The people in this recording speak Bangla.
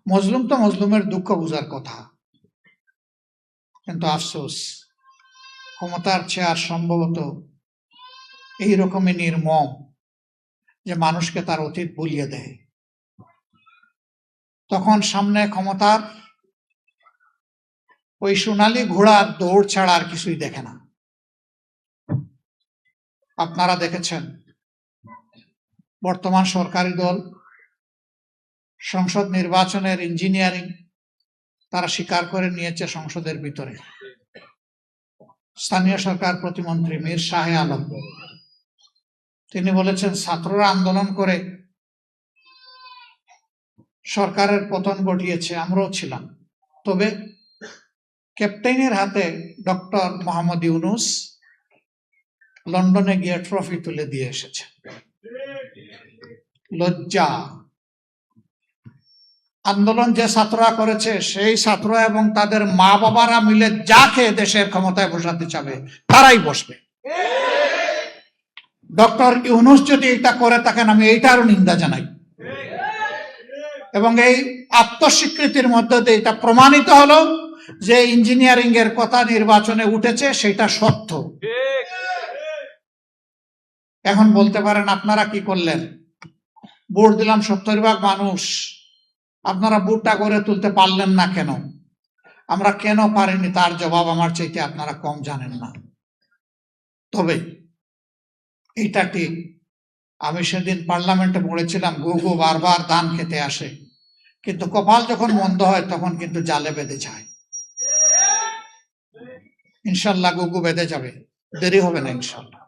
মজলুম তো মজলুমের দুঃখ বুঝার কথা, কিন্তু আফসোস ক্ষমতার চেয়ার সম্ভবত এইরকমই নির্মম যে মানুষকে তার অতীত ভুলিয়ে দেয়। তখন সামনে ক্ষমতার ওই সোনালী ঘোড়ার দৌড় ছাড়া আর কিছুই দেখে না। আপনারা দেখেছেন বর্তমান সরকারি দল সংসদ নির্বাচনের ইঞ্জিনিয়ারিং তারা স্বীকার করে নিয়েছে সংসদের ভিতরে। স্থানীয় সরকার প্রতিমন্ত্রী মীর শাহে আলম তিনি বলেছেন ছাত্ররা আন্দোলন করে সরকারের পতন ঘটিয়েছে, আমরাও ছিলাম, তবে ক্যাপ্টেনের হাতে ডক্টর মোহাম্মদ ইউনূস লন্ডনে গিয়ে ট্রফি তুলে দিয়ে এসেছে। লজ্জা! আন্দোলন যে ছাত্ররা করেছে সেই ছাত্ররা এবং তাদের মা বাবারা মিলে যাকে দেশের ক্ষমতায় বসাতে চাবে তারাই বসবে। ডক্টর ইউনূস যদি এটা করে থাকেন আমি এইটারও নিন্দা জানাই, এবং এই আত্মস্বীকৃতির মধ্যে দিয়ে এটা প্রমাণিত হলো যে ইঞ্জিনিয়ারিং এর কথা নির্বাচনে উঠেছে সেটা সত্য। এখন বলতে পারেন আপনারা কি করলেন, ভোট দিলাম 70% মানুষ, আপনারা ভোটটা করে তুলতে পারলেন না কেন? আমরা কেন পারিনি তার জবাব আমার চাইতে আপনারা কম জানেন না। তবে এইটা ঠিক, আমি সেদিন পার্লামেন্টে বলেছিলাম গুগু বারবার ধান খেতে আসে, কিন্তু কপাল যখন মন্দ হয় তখন কিন্তু জালে বেঁধে যায়। ইনশাল্লাহ গুগু বেঁধে যাবে, দেরি হবে না ইনশাল্লাহ।